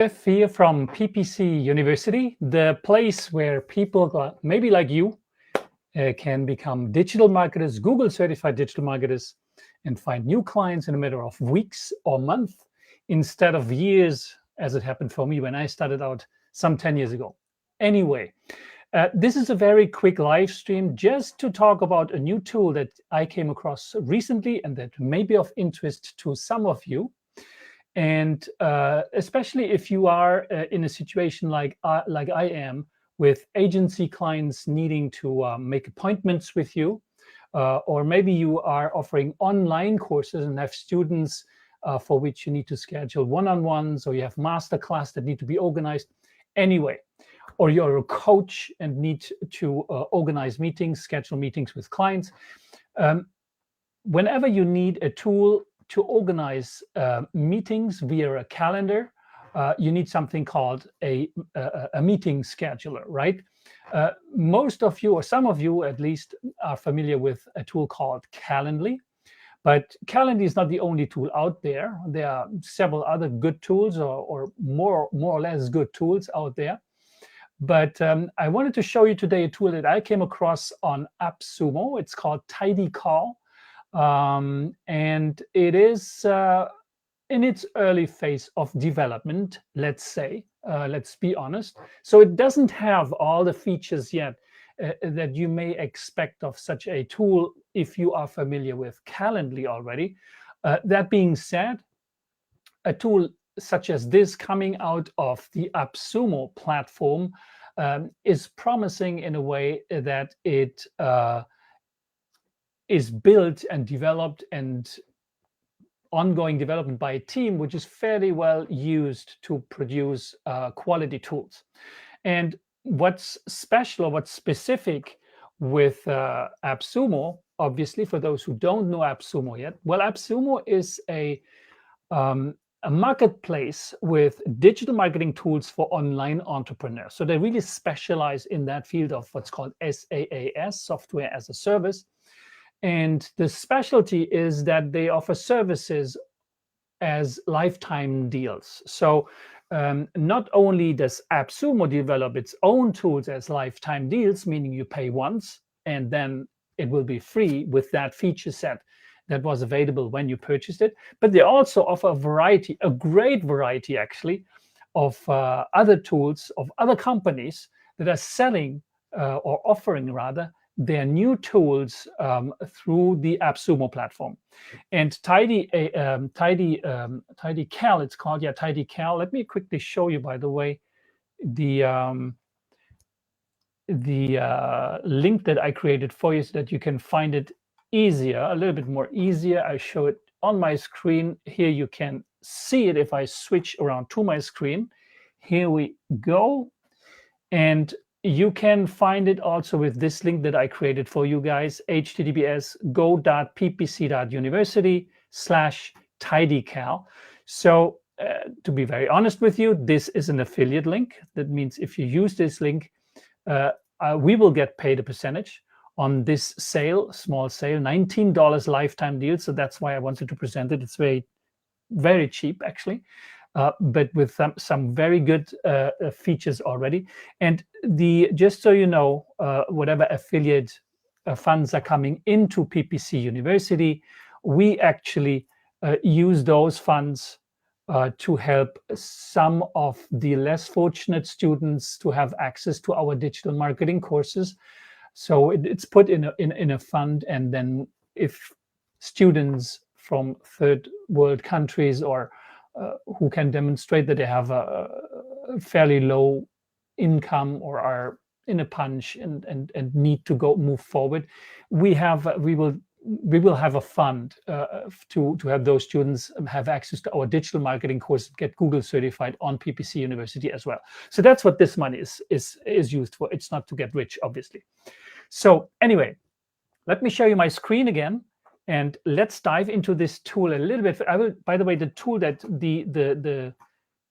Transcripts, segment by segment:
Jeff here from PPC.University, the place where people maybe like you can become digital marketers, Google certified digital marketers, and find new clients in a matter of weeks or months instead of years, as it happened for me when I started out some 10 years ago. Anyway, this is a very quick live stream just to talk about a new tool that I came across recently and that may be of interest to some of you. And especially if you are in a situation like I am, with agency clients needing to make appointments with you, or maybe you are offering online courses and have students for which you need to schedule one-on-ones, or you have masterclass that need to be organized anyway, or you're a coach and need to organize meetings, schedule meetings with clients. Whenever you need a tool to organize meetings via a calendar, you need something called a meeting scheduler, right? Most of you, or some of you at least, are familiar with a tool called Calendly. But Calendly is not the only tool out there. There are several other good tools, or more or less good tools out there. But I wanted to show you today a tool that I came across on Appsumo. It's called TidyCal. And it is in its early phase of development, let's say, let's be honest. So it doesn't have all the features yet that you may expect of such a tool if you are familiar with Calendly already. That being said, a tool such as this coming out of the Appsumo platform is promising in a way that it is built and developed and ongoing development by a team which is fairly well used to produce quality tools. And what's special or what's specific with Appsumo, obviously, for those who don't know Appsumo yet, well, Appsumo is a marketplace with digital marketing tools for online entrepreneurs. So they really specialize in that field of what's called SaaS, software as a service. And the specialty is that they offer services as lifetime deals. So not only does Appsumo develop its own tools as lifetime deals, meaning you pay once and then it will be free with that feature set that was available when you purchased it, but they also offer a variety, a great variety actually, of other tools of other companies that are selling or offering rather their new tools through the Appsumo platform. And TidyCal, it's called, yeah, TidyCal. Let me quickly show you, by the way, the link that I created for you so that you can find it easier, a little bit more easier. I show it on my screen. Here you can see it if I switch around to my screen. Here we go. And you can find it also with this link that I created for you guys, https://go.ppc.University/TidyCal. So to be very honest with you, this is an affiliate link. That means if you use this link, we will get paid a percentage on this sale, small sale, $19 lifetime deal. So that's why I wanted to present it. It's very, very cheap, actually. But with some very good features already. And just so you know, whatever affiliate funds are coming into PPC.University, we actually use those funds to help some of the less fortunate students to have access to our digital marketing courses. So it's put in a fund, and then if students from third world countries or who can demonstrate that they have a fairly low income or are in a punch and need to move forward, we will have a fund to have those students have access to our digital marketing course, get Google certified on PPC.University as well. So that's what this money is used for. It's not to get rich, obviously. So anyway, let me show you my screen again. And let's dive into this tool a little bit. I will, by the way, the tool that the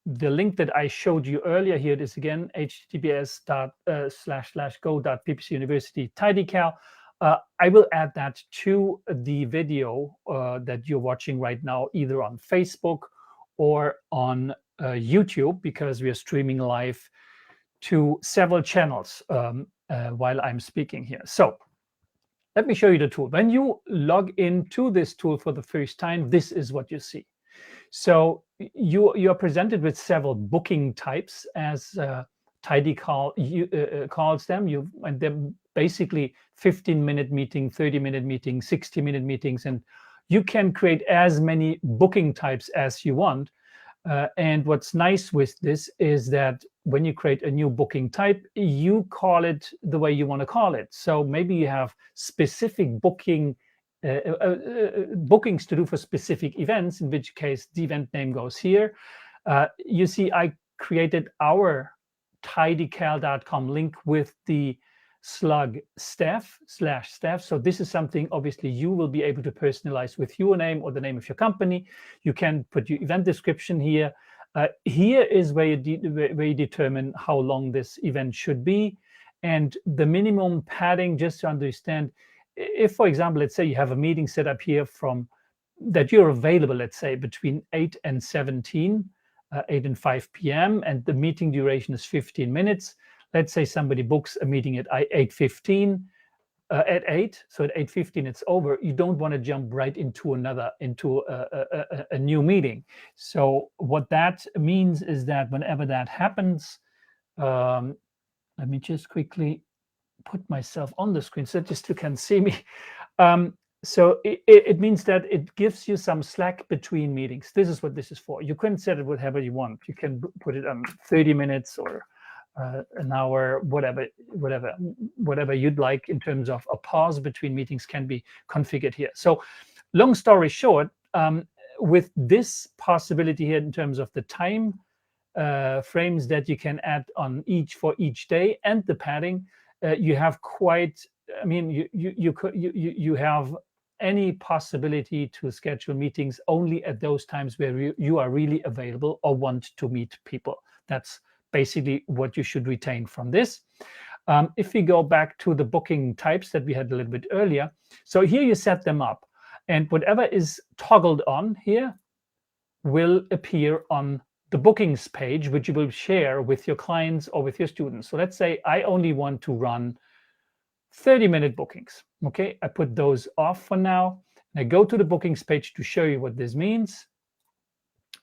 link that I showed you earlier here, it is again https://go.ppc.University TidyCal. I will add that to the video that you're watching right now, either on Facebook or on YouTube, because we are streaming live to several channels while I'm speaking here. So let me show you the tool. When you log into this tool for the first time, this is what you see. So you are presented with several booking types, as TidyCal calls them. And they're basically 15-minute meeting, 30-minute meeting, 60-minute meetings, and you can create as many booking types as you want. And what's nice with this is that when you create a new booking type, you call it the way you want to call it. So maybe you have specific bookings to do for specific events, in which case the event name goes here. You see, I created our TidyCal.com link with the slug staff /staff. So this is something obviously you will be able to personalize with your name or the name of your company. You can put your event description here. Here is where you determine how long this event should be, and the minimum padding, just to understand. If, for example, let's say you have a meeting set up here that you're available, let's say between 8 and 17, 8 and 5 p.m., and the meeting duration is 15 minutes. Let's say somebody books a meeting at 8:15, at 8, so at 8:15 it's over. You don't want to jump right into a new meeting. So what that means is that whenever that happens, let me just quickly put myself on the screen so just you can see me. So it means that it gives you some slack between meetings. This is what this is for. You can set it whatever you want. You can put it on 30 minutes or an hour, whatever you'd like in terms of a pause between meetings can be configured here. So long story short, with this possibility here in terms of the time frames that you can add on for each day and the padding, you have you have any possibility to schedule meetings only at those times where you are really available or want to meet people. That's basically what you should retain from this. If we go back to the booking types that we had a little bit earlier, so here you set them up, and whatever is toggled on here will appear on the bookings page, which you will share with your clients or with your students. So let's say I only want to run 30-minute bookings. Okay, I put those off for now. And I go to the bookings page to show you what this means.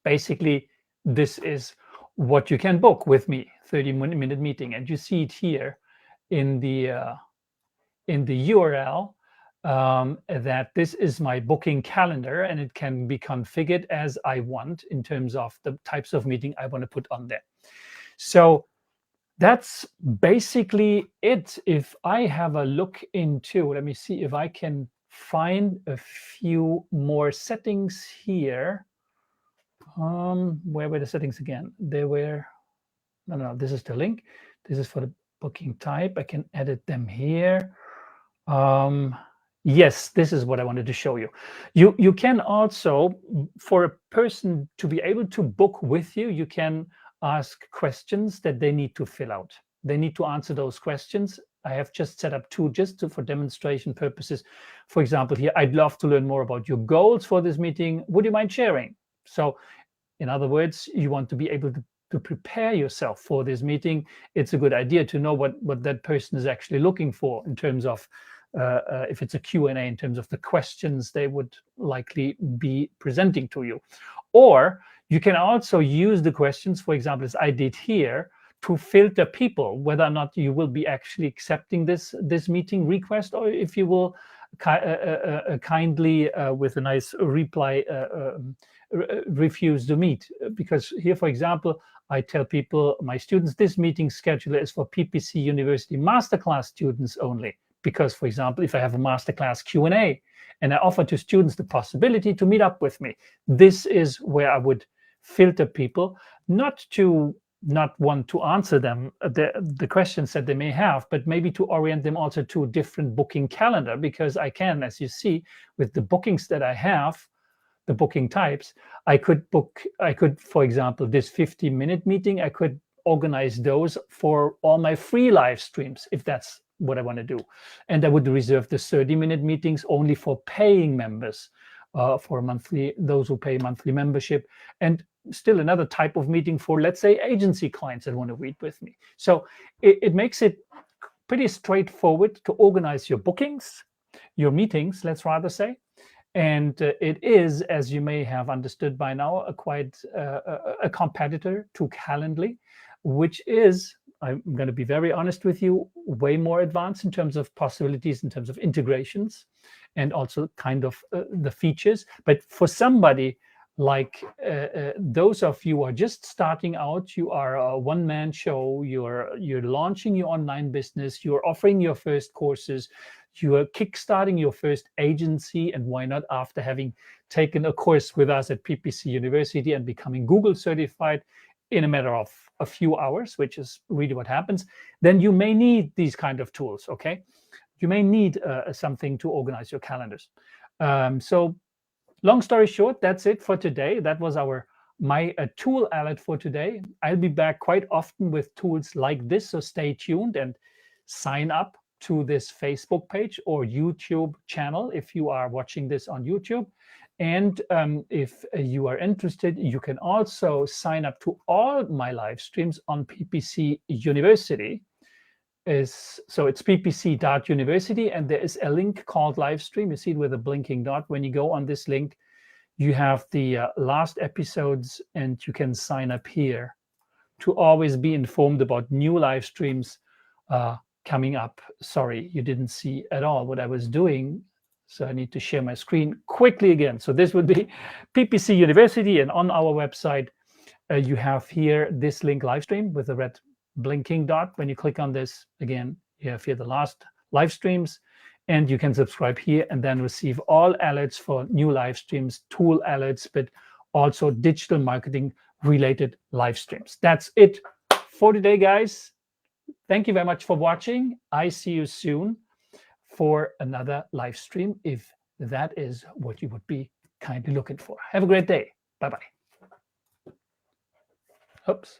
Basically, this is what you can book with me, 30-minute meeting, and you see it here in the URL that this is my booking calendar, and it can be configured as I want in terms of the types of meeting I want to put on there. So that's basically it. If I have a look into, let me see if I can find a few more settings here. Where were the settings again? They were, no, this is the link. This is for the booking type. I can edit them here. Yes, this is what I wanted to show you. You can also, for a person to be able to book with you, you can ask questions that they need to fill out. They need to answer those questions. I have just set up two for demonstration purposes. For example, here, I'd love to learn more about your goals for this meeting. Would you mind sharing? So in other words, you want to be able to prepare yourself for this meeting. It's a good idea to know what that person is actually looking for in terms of if it's a Q&A, in terms of the questions they would likely be presenting to you. Or you can also use the questions, for example, as I did here, to filter people, whether or not you will be actually accepting this meeting request, or if you will kindly, with a nice reply, refuse to meet. Because here, for example, I tell people, my students, this meeting scheduler is for PPC.University masterclass students only. Because, for example, if I have a masterclass Q&A and I offer to students the possibility to meet up with me, this is where I would filter people, not want to answer them the questions that they may have, but maybe to orient them also to a different booking calendar, because I can, as you see, with the bookings that I have, the booking types, I could, for example, this 50-minute meeting, I could organize those for all my free live streams, if that's what I want to do. And I would reserve the 30-minute meetings only for paying members, for those who pay monthly membership. And still another type of meeting for, let's say, agency clients that want to meet with me. So it makes it pretty straightforward to organize your bookings, your meetings, let's rather say. And it is, as you may have understood by now, a competitor to Calendly, which is, I'm going to be very honest with you, way more advanced in terms of possibilities, in terms of integrations, and also kind of the features. But for somebody like those of you who are just starting out, you are a one-man show, you're launching your online business, you're offering your first courses, you are kickstarting your first agency, and why not, after having taken a course with us at PPC.University and becoming Google certified in a matter of a few hours, which is really what happens, then you may need these kind of tools, okay? You may need something to organize your calendars. So long story short, that's it for today. That was my tool alert for today. I'll be back quite often with tools like this, so stay tuned and sign up to this Facebook page or YouTube channel if you are watching this on YouTube. And if you are interested, you can also sign up to all my live streams on PPC.University. So it's PPC.University, and there is a link called Livestream. You see it with a blinking dot. When you go on this link, you have the last episodes, and you can sign up here to always be informed about new live streams coming up. Sorry, you didn't see at all what I was doing, so I need to share my screen quickly again. So this would be PPC.University, and on our website, you have here this link, Livestream, with the red blinking dot. When you click on this, again, you have here the last live streams, and you can subscribe here and then receive all alerts for new live streams, tool alerts, but also digital marketing related live streams. That's it for today, guys. Thank you very much for watching. I see you soon for another live stream, if that is what you would be kindly looking for. Have a great day. Bye-bye. Oops.